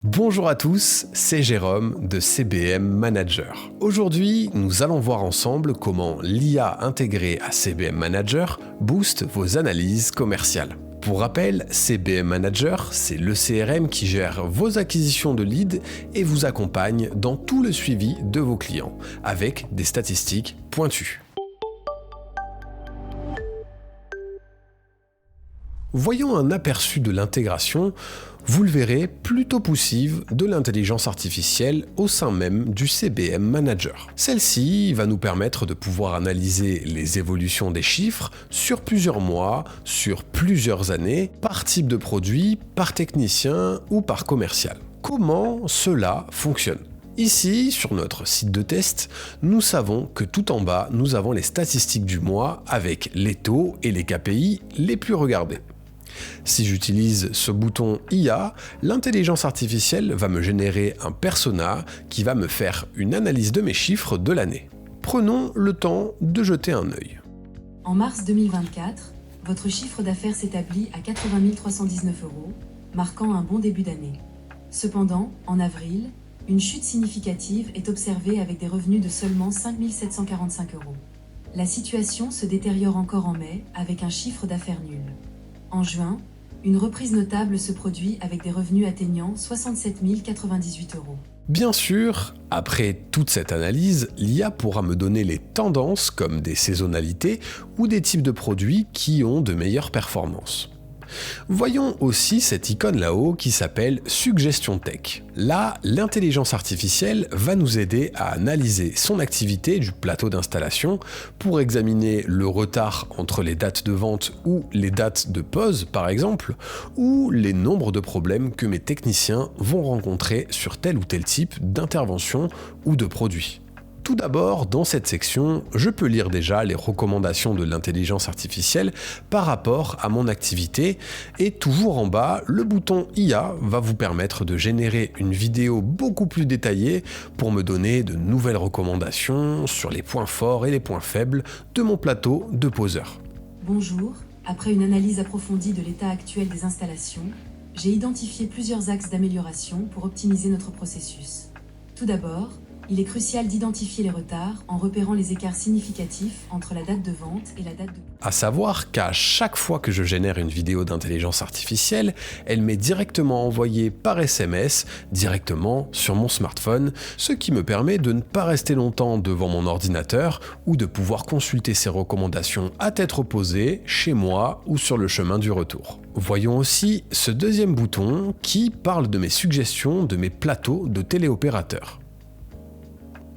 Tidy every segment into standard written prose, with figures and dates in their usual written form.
Bonjour à tous, c'est Jérôme de CBM Manager. Aujourd'hui, nous allons voir ensemble comment l'IA intégrée à CBM Manager booste vos analyses commerciales. Pour rappel, CBM Manager, c'est le CRM qui gère vos acquisitions de leads et vous accompagne dans tout le suivi de vos clients, avec des statistiques pointues. Voyons un aperçu de l'intégration, vous le verrez, plutôt poussive de l'intelligence artificielle au sein même du CBM Manager. Celle-ci va nous permettre de pouvoir analyser les évolutions des chiffres sur plusieurs mois, sur plusieurs années, par type de produit, par technicien ou par commercial. Comment cela fonctionne ? Ici, sur notre site de test, nous savons que tout en bas, nous avons les statistiques du mois avec les taux et les KPI les plus regardés. Si j'utilise ce bouton IA, l'intelligence artificielle va me générer un persona qui va me faire une analyse de mes chiffres de l'année. Prenons le temps de jeter un œil. En mars 2024, votre chiffre d'affaires s'établit à 80 319 €, marquant un bon début d'année. Cependant, en avril, une chute significative est observée avec des revenus de seulement 5 745 €. La situation se détériore encore en mai avec un chiffre d'affaires nul. En juin, une reprise notable se produit avec des revenus atteignant 67 098 €. Bien sûr, après toute cette analyse, l'IA pourra me donner les tendances comme des saisonnalités ou des types de produits qui ont de meilleures performances. Voyons aussi cette icône là-haut qui s'appelle Suggestion Tech. Là, l'intelligence artificielle va nous aider à analyser son activité du plateau d'installation pour examiner le retard entre les dates de vente ou les dates de pause par exemple, ou les nombres de problèmes que mes techniciens vont rencontrer sur tel ou tel type d'intervention ou de produit. Tout d'abord, dans cette section, je peux lire déjà les recommandations de l'intelligence artificielle par rapport à mon activité et toujours en bas, le bouton IA va vous permettre de générer une vidéo beaucoup plus détaillée pour me donner de nouvelles recommandations sur les points forts et les points faibles de mon plateau de poseur. Bonjour, après une analyse approfondie de l'état actuel des installations, j'ai identifié plusieurs axes d'amélioration pour optimiser notre processus. Tout d'abord, il est crucial d'identifier les retards en repérant les écarts significatifs entre la date de vente et la date de... À savoir qu'à chaque fois que je génère une vidéo d'intelligence artificielle, elle m'est directement envoyée par SMS, directement sur mon smartphone, ce qui me permet de ne pas rester longtemps devant mon ordinateur ou de pouvoir consulter ces recommandations à tête reposée, chez moi ou sur le chemin du retour. Voyons aussi ce deuxième bouton qui parle de mes suggestions de mes plateaux de téléopérateurs.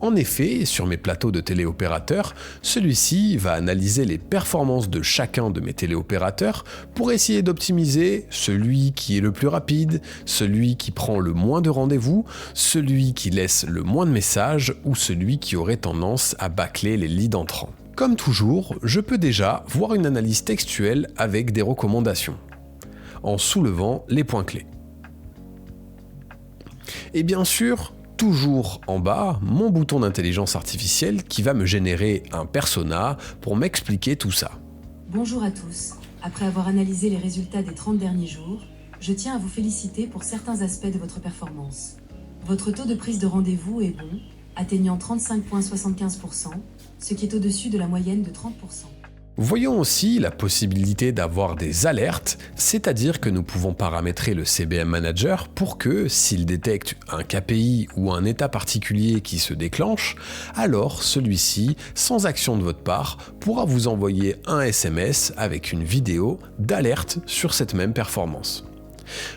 En effet, sur mes plateaux de téléopérateurs, celui-ci va analyser les performances de chacun de mes téléopérateurs pour essayer d'optimiser celui qui est le plus rapide, celui qui prend le moins de rendez-vous, celui qui laisse le moins de messages ou celui qui aurait tendance à bâcler les leads entrants. Comme toujours, je peux déjà voir une analyse textuelle avec des recommandations, en soulevant les points clés. Et bien sûr, toujours en bas, mon bouton d'intelligence artificielle qui va me générer un persona pour m'expliquer tout ça. Bonjour à tous, après avoir analysé les résultats des 30 derniers jours, je tiens à vous féliciter pour certains aspects de votre performance. Votre taux de prise de rendez-vous est bon, atteignant 35,75%, ce qui est au-dessus de la moyenne de 30%. Voyons aussi la possibilité d'avoir des alertes, c'est-à-dire que nous pouvons paramétrer le CBM Manager pour que, s'il détecte un KPI ou un état particulier qui se déclenche, alors celui-ci, sans action de votre part, pourra vous envoyer un SMS avec une vidéo d'alerte sur cette même performance.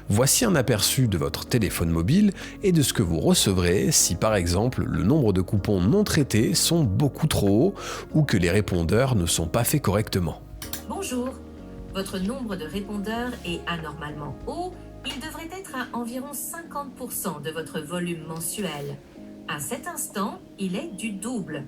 Voici un aperçu de votre téléphone mobile et de ce que vous recevrez si par exemple le nombre de coupons non traités sont beaucoup trop hauts ou que les répondeurs ne sont pas faits correctement. Bonjour, votre nombre de répondeurs est anormalement haut, il devrait être à environ 50% de votre volume mensuel. À cet instant, il est du double.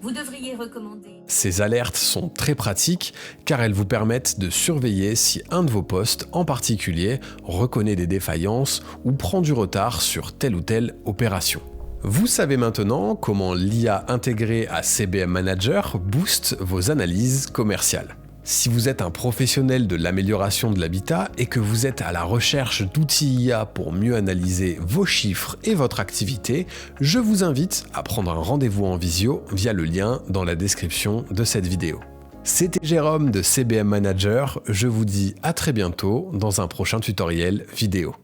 Vous devriez recommander... Ces alertes sont très pratiques car elles vous permettent de surveiller si un de vos postes en particulier reconnaît des défaillances ou prend du retard sur telle ou telle opération. Vous savez maintenant comment l'IA intégrée à CBM Manager booste vos analyses commerciales. Si vous êtes un professionnel de l'amélioration de l'habitat et que vous êtes à la recherche d'outils IA pour mieux analyser vos chiffres et votre activité, je vous invite à prendre un rendez-vous en visio via le lien dans la description de cette vidéo. C'était Jérôme de CBM Manager, je vous dis à très bientôt dans un prochain tutoriel vidéo.